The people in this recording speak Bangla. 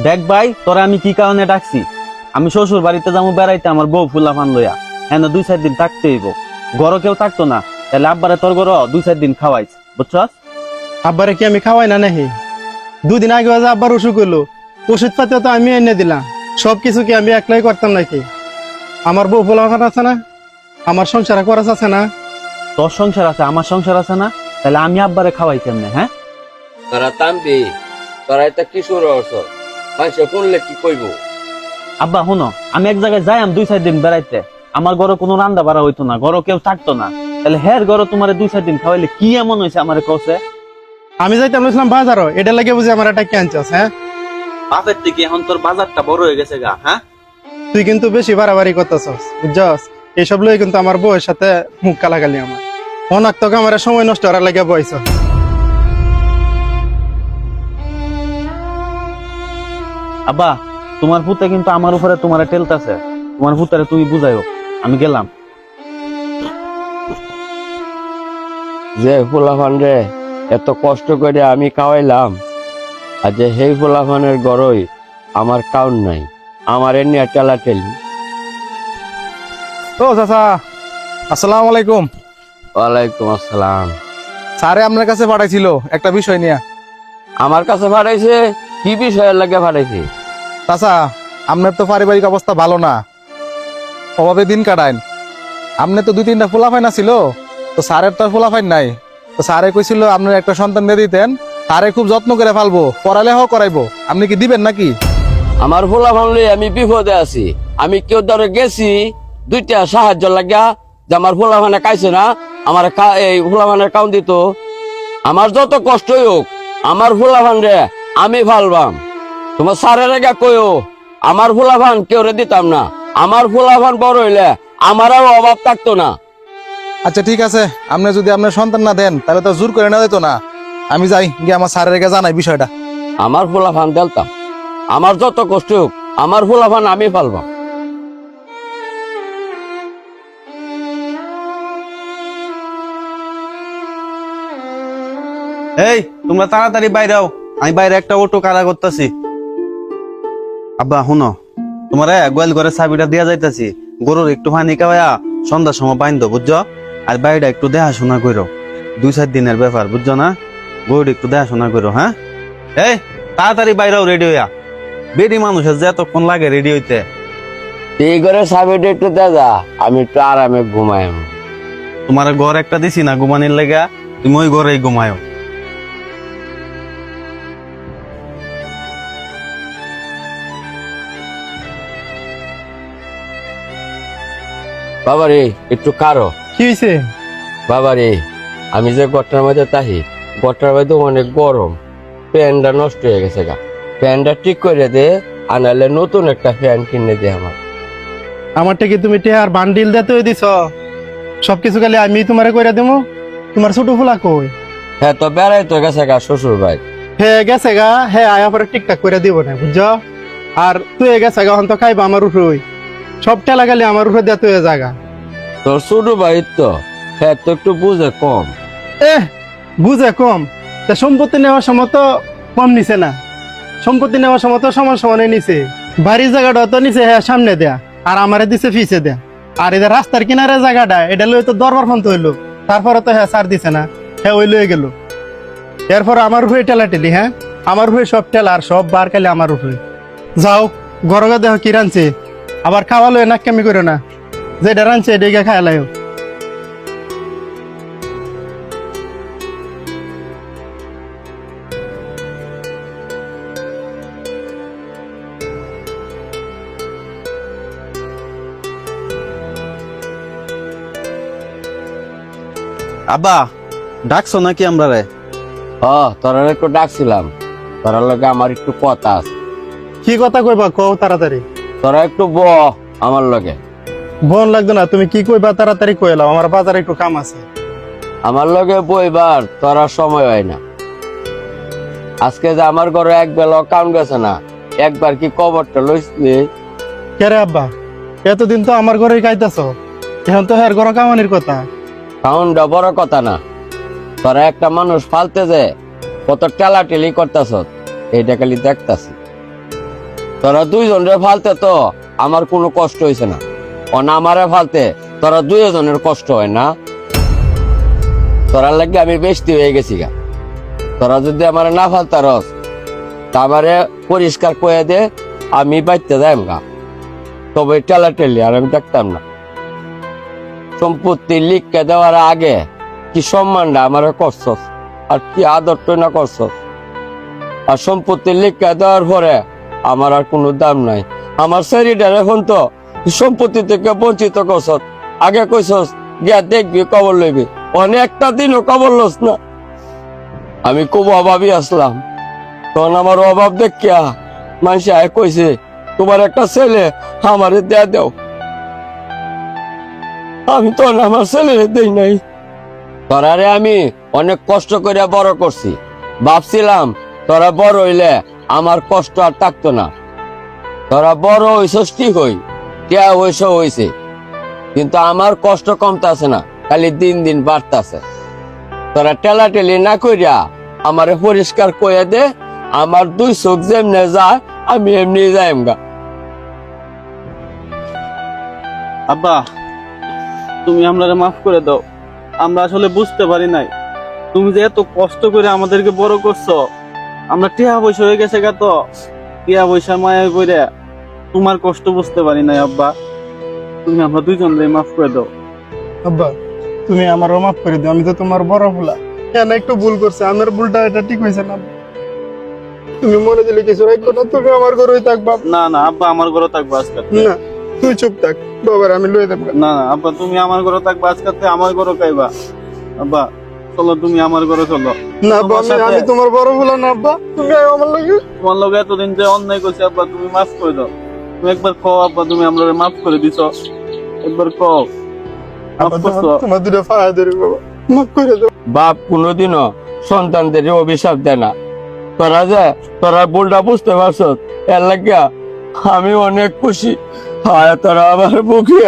দেখ ভাই, তোরা আমি কি কারণে ডাকছি? আমি শ্বশুর বাড়িতে যাবো বেড়াইতে, আমার বউ ফুলাফান লইয়া। হ্যাঁ, 2-4 দিন থাকতে হইব। ঘরও কেউ থাকতো না, তাহলে আব্বারে তোর ঘর 2-4 দিন খাওয়াইছ, বুঝছস? আব্বারে কি আমি খাওয়াই না নাহি? দুদিন আগে যে আব্বার অসুখ হলো, ওষুধ পাতিও তো আমি এনে দিলাম। সবকিছু কি আমি একলাই করতাম নাকি? আমার বউ পোলাপান আছে না, আমার সংসার খরচ আছে না। তোর সংসার আছে, আমার সংসার আছে না? তাহলে আমি আব্বারে খাওয়াই কেমনে? হ্যাঁ তোরা তানবি, তোরা এটা কি শুরু হস? মানুষ শুনলে কি কইব? আব্বা শুনো, আমি এক জায়গায় যাই 2-4 দিন বেড়াইতে, আমার ঘরে কোনো রান্না বাড়া হইতো না, ঘরও কেউ থাকতো না, তাহলে হ্যাঁ ঘরে তোমার 2-4 দিন খাওয়াইলে কি এমন হয়েছে আমার কছে? আমি যাইতাম বলছিলাম বাজারও, এটা লাগে বুঝি আমার এটা ক্যান্সার। হ্যাঁ, বাপের থেকে এখন তোর বাজারটা বড় হয়ে গেছে গা। হ্যাঁ, তুই কিন্তু বেশি বাড়াবাড়ি করতেছস, বুঝছস? এইসব লই কিন্তু আমার বউয়ের সাথে মুখ কালাকালি আমার অনাক তোকে আমার সময় নষ্ট করার লাগে বইছ। আব্বা তোমার পুতে কিন্তু আমার উপরে তোমার টেলতাছে, তোমার পুতারে তুমি বুঝাইও। আমি গেলাম। যে ফুলাফান রে এত কষ্ট করে আমি খাওয়াইলাম, আর যে সেই ফুলাফানের গড়ই আমার কাউন নাই, আমার এমনি টেলা টেলি। ও চাচা, আসসালামু আলাইকুম। ওয়ালাইকুম আসসালাম। স্যারে আপনার কাছে পাঠাইছিল একটা বিষয় নিয়ে। আমার কাছে ভাড়াইছে? কি বিষয়ের লাগে ভাড়াইছে? চাচা, আপনার তো পারিবারিক অবস্থা ভালো না, অভাবে দিন কাটায়। আপনি তো 2-3টা ফুলাফাইন ছিল, তো স্যারের তো ফুলাফাইন নাই। তো স্যারে কইছিল আপনার একটা সন্তান দিয়ে দিতেন, স্যারে খুব যত্ন করে ফালবো, পড়ালেখাও করাইবো। আপনি কি দিবেন নাকি? আমার ফুলাফান লই আমি বিপদে আছি। আমি কেউ ধরে গেছি 2টা সাহায্য লাগা, যে আমার ফুলাফানে খাইছে না, আমার এই ফুলাফানের কাউন দিত। আমার যত কষ্টই হোক, আমার ফুলাফান রে আমি ফালবাম। তোমার স্যারের আগে কইও আমার ফুলাফান কেউ রে দিতাম না। আমার ফুলাফান বড় হইলে আমারও অভাব থাকতো না। আচ্ছা ঠিক আছে, আপনি যদি আপনার সন্তান না দেন তাহলে তো জোর করে না দিত না। আমি যাই গিয়ে আমার স্যারের আগে জানাই বিষয়টা। আমার ফুলাফান দেলতাম, আমার যত কষ্ট হোক, আমার ফুলাফান আমি ফালবাম। এই তোমরা তাড়াতাড়ি বাইরে আও, আমি বাইরে একটা অটো কারা করতেছি। আব্বা শুনো, তোমার গোয়াল ঘরের চাবিটা দিয়া যাইতাছি, গরুর একটু পানি খাওয়াইয়া সন্ধ্যার সময় বাইন্দ, বুঝছো? আর বাড়িটা একটু দেখাশোনা করো, 2-4 দিনের ব্যাপার, বুঝছো না? গরুর একটু দেখাশোনা করো। হ্যাঁ, এই তাড়াতাড়ি বাইরেও রেডি হইয়া। বেডি মানুষের যে এতক্ষণ লাগে রেডি হইতে। এই ঘরে সাবিটা একটু দাদা, আমি একটু আরামে ঘুমাই। তোমার ঘর একটা দিছি না ঘুমানির লেগা, তুমি ওই ঘরেই ঘুমায়ো। বাবারে একটু কারো। কি হয়েছে? বাবারে আমি যে গট্টার মধ্যে তাহি, গট্টার মধ্যে অনেক গরম, ফ্যানটা নষ্ট হয়ে গেছে গা। ফ্যানটা ঠিক করে দে, আনালে নতুন একটা ফ্যান কিনে দে আমার। আমার থেকে তুমি টেহার বান্ডিল দিতে দিছ, সবকিছু খালি আমি তোমারে কইরা দেবো। তোমার ছোট ফুলা কই? হ্যাঁ তো বেড়াই তো গেছে গা শ্বশুর ভাই। হে গেছে গা, হে আয়া পরে ঠিকঠাক করে দিব না, বুঝছো? আর তুই গেছে গা, হন তো খাইবা আমার উঠোই, সব টেলা গালি আমার উঠে দিয়া তুই জাগা। তোর ছোট ভাই তো, হ্যাঁ তো একটু বুঝে কম। বুঝে কম? তা সম্পত্তি নেওয়ার সময় তো কম নিছে না, সম্পত্তি নেওয়ার সময় তো সমান সমানে নিছে। বাড়ির জায়গাটা তো নিছে হ্যাঁ সামনে দেয়া, আর আমারে দিছে ফিসে দেয়া। আর এটা রাস্তার কিনারে জায়গাটা, এটা লই তো দরবার ফন্ত হইলো, তারপরে তো হ্যাঁ সার দিছে না, হ্যাঁ ওই লয়ে গেল। এরপর আমার উপরে টেলা টেলি, হ্যাঁ আমার উপরে সব টেলা আর সব বার কালে আমার উপরে। যাও গরগা দেহ কি রানছে, আবার খাওয়া লয়ে নাক কামি করো না, যেটা রানছে এটাকে খায় লাইও। আব্বা ডাকছো নাকি আমরা রে? তোরা একটু ডাকছিলাম, তোরা লগে আমার একটু কথা আছে। কি কথা কইবা কও তাড়াতাড়ি। তোরা একটু ব আমার লগে। বোন লাগতো না, তুমি কি কইবা তাড়াতাড়ি কইলাম, আমার বাজারে একটু কাম আছে। আমার লগে বইবার তোরা সময় হয় না। আজকে যে আমার ঘরে এক বেলা কাম গেছে না, একবার কি কবরটা লইসলি? কে রে আব্বা, এতদিন তো আমার ঘরেই খাইতেছ, এখন তো হের ঘর কামানির কথা। কাউন্ডা বড় কথা না, তোরা একটা মানুষ ফালতে যে কত টেলাটেলি করতেছ, এইটা খালি দেখতাছি। তোরা দুইজনের ফালতে তো আমার কোনো কষ্ট হয়েছে না, অন আমারে ফালতে তোরা দুইজনের কষ্ট হয় না। তোরা লাগে আমি বেশি হয়ে গেছি গা। তোরা যদি আমার না ফালতারস তা আমারে পরিষ্কার করে দে, আমি বাইতে যাইম গা। তবে টেলা টেলি আর আমি দেখতাম না। সম্পত্তি লিখকে দেওয়ার আগে কি সম্মানটা আমার করছস, আর কি আদরটা না করছস। আর সম্পত্তি লিখকে দেওয়ার পরে আমার আর কোনো দাম নাই। আমার শরীরটা এখন তো সম্পত্তি থেকে বঞ্চিত করছস। আগে কইছস গিয়া দেখবি কবর লইবি, অনেকটা দিনও কবর লস না। আমি খুব অভাবী আসলাম, তখন আমার অভাব দেখিয়া মানুষ আয় কইছে তোমার একটা ছেলে আমারে দেয়া দেও। আমি তো আমার ছেলেরে দেই নাই। তোরারে আমি অনেক কষ্ট করে বড় করছি, ভাবছিলাম তোরা বড় হইলে আমার কষ্ট আর থাকতো না। তোরা বড় হইছস ঠিক হই, টিয়া হইছে, কিন্তু আমার কষ্ট কমতাছে না, খালি দিন দিন বাড়তাছে। তোরা টেলা টেলি না কইরা আমারে পরিষ্কার কইয়া দে, আমার দুই চোখ যেমনে যায় আমি এমনি যাইম গা। আব্বা তুমি আমরারে মাফ করে দাও, আমরা আসলে বুঝতে পারি নাই তুমি যে এত কষ্ট করে আমাদেরকে বড় করছো। আমরা টিয়া পয়সা হয়ে গেছে গা, তো টিয়া পয়সা মায়া করে তোমার কষ্ট বুঝতে পারি নাই। আব্বা তুমি আমরা দুইজনরে মাফ করে দাও। আব্বা তুমি আমারও মাফ করে দিও, আমি তো তোমার বড় ভুলা কেন একটু ভুল করছে, আমার ভুলটা এটা ঠিক হয়েছে না। তুমি মনে দিলে কিছু রাখবো না, তুমি আমার ঘরেই থাকবা। না না আব্বা আমার ঘরে থাকবো আজকে। না তুই চুপ থাক, বাবার আমি লয়ে দেবো। না না আব্বা তুমি আমার ঘরে থাকবা আজকে, আমার ঘরে খাইবা। আব্বা চলো তুমি আমার ঘরে চলো। না আব্বা আমি তোমার বড় ভুলা না আব্বা, তুমি আয় আমার লাগে। তোমার লগে এতদিন যে অন্যায় করছি আব্বা তুমি মাফ করে দাও। তুমি একবার কও আব্বা তুমি আমরা মাফ করে দিছ, একবার কও মাফ করছো। তোমার দুটো ফায়া ধরে বাবা মাফ করে দাও। বাপ কোনোদিনও সন্তানদের অভিশাপ দেয় না। তোরা ভুলটা বুঝতে পারছ, এর লাগিয়া আমি অনেক খুশি। তোরা আমার বুকে